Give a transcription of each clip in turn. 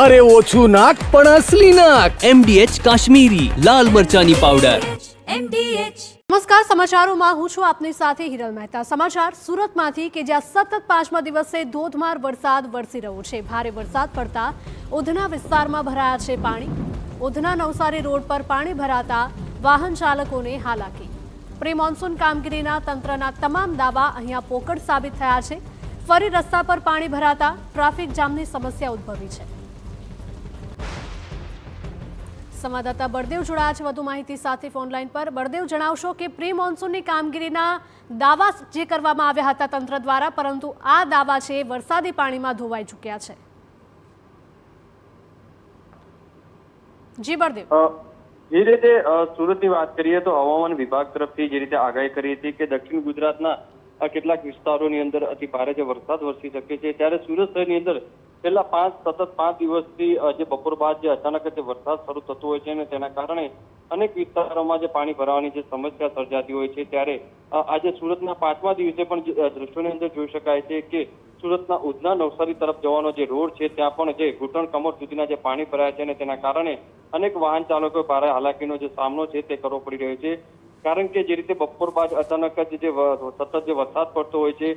અરે ઓછું નાક પણ અસલી નાક. MDH કાશ્મીરી લાલ મરચાની પાવડર. નમસ્કાર, સમાચારોમાં હું છું આપની સાથે હિરલ મહેતા. સમાચાર સુરતમાંથી કે જ્યાં સતત 5મા દિવસે ધોધમાર વરસાદ વરસી રહ્યો છે. ભારે વરસાદ પડતા ઉધના વિસ્તારમાં ભરાયા છે પાણી. ઉધના નવસારી રોડ પર પાણી ભરાતા વાહન ચાલકોને હાલાકી. પ્રી મોન્સૂન કામગીરીના તંત્રના તમામ દાવા અહીંયા પોકળ સાબિત થયા છે. ફરી રસ્તા પર પાણી ભરાતા ટ્રાફિક જામની સમસ્યા ઉદ્ભવી છે. સંવાદદાતા બળદેવ જોડાયા છે વધુ માહિતી સાથે ફોનલાઈન પર. બળદેવ, જણાવશો કે પ્રી મોન્સૂનની કામગીરીના દાવા જે કરવામાં આવ્યા હતા તંત્ર દ્વારા, પરંતુ આ દાવા છે વરસાદી પાણીમાં ધોવાઈ ચૂક્યા છે. જી બળદેવ. જે રીતે સુરતની વાત કરીએ તો હવામાન વિભાગ તરફથી જે રીતે આગાહી કરી હતી કે દક્ષિણ ગુજરાતના કેટલાક વિસ્તારોની અંદર અતિ ભારે જે વરસાદ વરસી શકે છે, ત્યારે સુરત શહેરની અંદર છેલ્લા સતત 5 દિવસથી જે બપોર બાદ જે અચાનક જે વરસાદ શરૂ થતો હોય છે અને તેના કારણે અનેક વિસ્તારોમાં જે પાણી ભરાવાની જે સમસ્યા સર્જાતી હોય છે, ત્યારે આજે સુરતના 5મા દિવસે પણ દ્રશ્યોની અંદર જોઈ શકાય છે કે સુરતના ઉધના નવસારી તરફ જવાનો જે રોડ છે ત્યાં પણ જે ઘૂંટણ કમર સુધીના જે પાણી ભરાયા છે અને તેના કારણે અનેક વાહન ચાલકો ભારે હાલાકીનો જે સામનો છે તે કરવો પડી રહ્યો છે. કારણ કે જે રીતે બપોર બાદ અચાનક જ જે સતત જે વરસાદ પડતો હોય છે,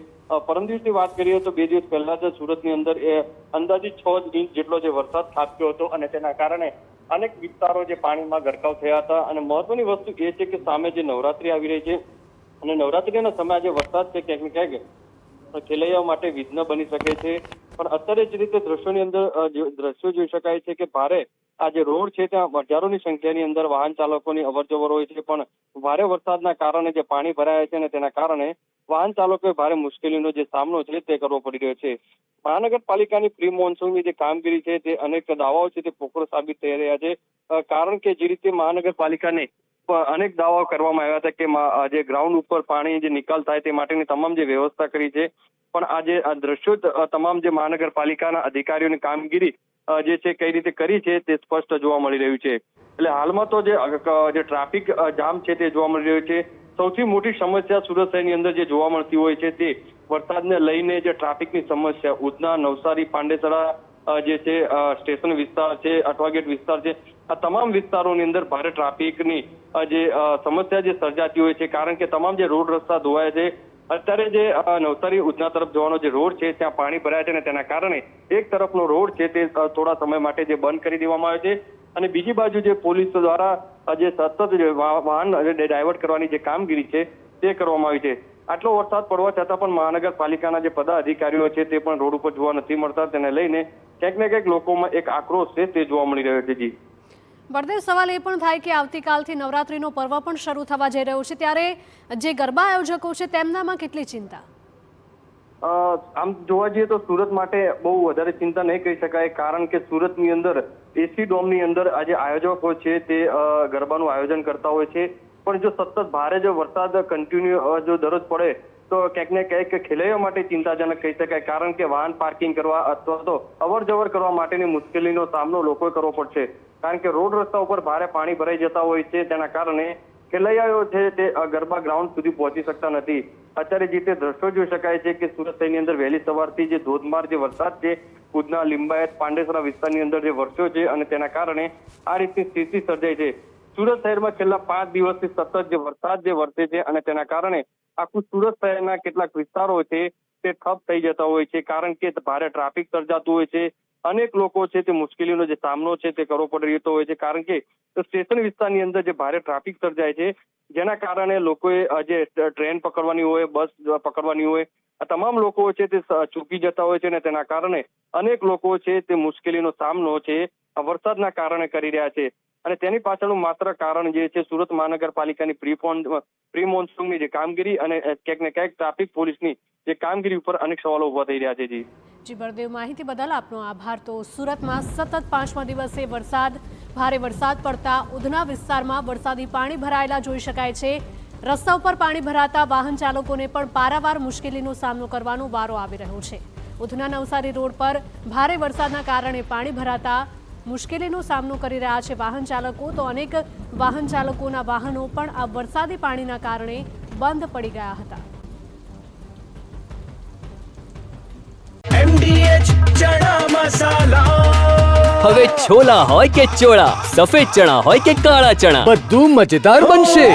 પરમ દિવસની વાત કરીએ તો 2 દિવસ પહેલા જ સુરતની અંદર અંદાજિત 6 ઇંચ જેટલો જે વરસાદ ખાબક્યો હતો અને તેના કારણે અનેક વિસ્તારો જે પાણીમાં ગરકાવ થયા હતા. અને મહત્વની વસ્તુ એ છે કે સામે જે નવરાત્રી આવી રહી છે અને નવરાત્રીના સમયે જે વરસાદ છે ક્યાંક ને ક્યાંક ખેલૈયાઓ માટે વિઘ્ન બની શકે છે. પણ અત્યારે જે રીતે દ્રશ્યોની અંદર દ્રશ્યો જોઈ શકાય છે કે ભારે આ જે રોડ છે ત્યાં હજારોની સંખ્યાની અંદર વાહન ચાલકોની અવરજવર હોય છે, પણ ભારે વરસાદના કારણે જે પાણી ભરાયા છે અને તેના કારણે વાહન ચાલકોએ ભારે મુશ્કેલીનો જે સામનો છે તે કરવો પડી રહ્યો છે. મહાનગરપાલિકાની પ્રી મોન્સૂનની જે કામગીરી છે તે અનેક દાવાઓ છે તે પોકળ સાબિત થઈ રહ્યા છે. કારણ કે જે રીતે મહાનગરપાલિકાને અનેક દાવાઓ કરવામાં આવ્યા હતા કે જે ગ્રાઉન્ડ ઉપર પાણી જે નિકાલ થાય તે માટેની તમામ જે વ્યવસ્થા કરી છે, પણ આજે આ દ્રશ્યો તમામ જે મહાનગરપાલિકાના અધિકારીઓની કામગીરી જે છે કઈ રીતે કરી છે તે સ્પષ્ટ જોવા મળી રહ્યું છે. એટલે હાલમાં તો જે ટ્રાફિક જામ છે તે જોવા મળી રહ્યું છે. સૌથી મોટી સમસ્યા સુરત શહેરની અંદર જે જોવા મળતી હોય છે તે વરસાદને લઈને જે ટ્રાફિકની સમસ્યા ઉધના નવસારી પાંડેસરા જે છે સ્ટેશન વિસ્તાર છે, અઠવાગેટ વિસ્તાર છે, આ તમામ વિસ્તારોની અંદર ભારે ટ્રાફિકની જે સમસ્યા જે સર્જાતી હોય છે. કારણ કે તમામ જે રોડ રસ્તા ધોવાય છે. અત્યારે જે નવસારી ઉધના તરફ જવાનો જે રોડ છે ત્યાં પાણી ભરાય છે અને તેના કારણે એક તરફનો રોડ છે તે થોડા સમય માટે જે બંધ કરી દેવામાં આવે છે અને બીજી બાજુ જે પોલીસ દ્વારા જે સતત વાહન ડાયવર્ટ કરવાની જે કામગીરી છે તે કરવામાં આવી છે. આટલો વરસાદ પડવા છતાં પણ મહાનગરપાલિકાના જે પદાધિકારીઓ છે તે પણ રોડ ઉપર જોવા નથી મળતા. તેને લઈને ક્યાંક ને ક્યાંક લોકોમાં એક આક્રોશ છે તે જોવા મળી રહ્યો છે. જી બળદેવ, સવાલ એ પણ થાય કે આવતીકાલથી નવરાત્રીનો પર્વ પણ શરૂ થવા જઈ રહ્યો છે, ત્યારે જે ગરબા આયોજકો છે તેમનામાં કેટલી ચિંતા? આમ જોવા જઈએ તો સુરત માટે બહુ વધારે ચિંતા નહીં કહી શકાય. કારણ કે સુરતની અંદર એસી ડોમની અંદર આજે આયોજકો છે તે ગરબાનું આયોજન કરતા હોય છે, પણ જો સતત ભારે જો વરસાદ કન્ટિન્યુ જો દરરોજ પડે તો ક્યાંક ને ક્યાંક ખેલૈયાઓ માટે ચિંતાજનક કહી શકાય. કારણ કે વાહન પાર્કિંગ કરવા અથવા તો અવર જવર કરવા માટેની મુશ્કેલીનો સામનો લોકોએ કરવો પડશે. કારણ કે રોડ રસ્તા ઉપર ભારે પાણી ભરાઈ જતા હોય છે, તેના કારણે ખેલૈયાઓ છે તે ગરબા ગ્રાઉન્ડ સુધી પહોંચી શકતા નથી. અત્યારે જે તે દ્રશ્યો જોઈ શકાય છે કે સુરત શહેરની અંદર વહેલી સવારથી જે ધોધમાર જે વરસાદ છે ઉધના, લિંબાયત, પાંડેસરા વિસ્તારની અંદર જે વરસ્યો છે અને તેના કારણે આ રીતની સ્થિતિ સર્જાઈ છે. સુરત શહેરમાં છેલ્લા 5 દિવસથી સતત જે વરસાદ જે વરસે છે અને તેના કારણે આખું સુરત શહેરના કેટલાક વિસ્તારો છે તે ઠપ થઈ જતા હોય છે. કારણ કે ભારે ટ્રાફિક સર્જાતું હોય છે. અનેક લોકો છે તે મુશ્કેલીનો જે સામનો છે તે કરવો પડી રહ્યો હોય છે. કારણ કે સ્ટેશન વિસ્તારની અંદર જે ભારે ટ્રાફિક સર્જાય છે, જેના કારણે લોકોએ જે ટ્રેન પકડવાની હોય, બસ પકડવાની હોય, આ તમામ લોકો છે તે ચૂકી જતા હોય છે અને તેના કારણે અનેક લોકો છે તે મુશ્કેલીનો સામનો છે વરસાદના કારણે કરી રહ્યા છે. અને તેની પાછળનું માત્ર કારણ જે છે સુરત મહાનગરપાલિકાની પ્રી મોન્સૂનની જે કામગીરી અને ક્યાંક ને ક્યાંક ટ્રાફિક પોલીસની જે કામગીરી ઉપર અનેક સવાલો ઉભા થઈ રહ્યા છે. જી બળદેવ, માહિતી બદલ આપનો આભાર. તો સુરતમાં સતત 5મા દિવસે ભારે વરસાદ પડતા ઉધના વિસ્તારમાં વરસાદી પાણી ભરાયેલા જોઈ શકાય છે. રસ્તા ઉપર પાણી ભરાતા વાહન ચાલકોને પણ પારાવાર મુશ્કેલીનો સામનો કરવાનો વારો આવી રહ્યો છે. ઉધના નવસારી રોડ પર ભારે વરસાદના કારણે પાણી ભરાતા મુશ્કેલીનો સામનો કરી રહ્યા છે વાહન ચાલકો. તો અનેક વાહન ચાલકોના વાહનો પણ આ વરસાદી પાણીના કારણે બંધ પડી ગયા હતા. MDH ચણા મસાલા હવે છોલા હોય કે ચોળા, સફેદ ચણા હોય કે કાળા ચણા, બધું મજેદાર બનશે.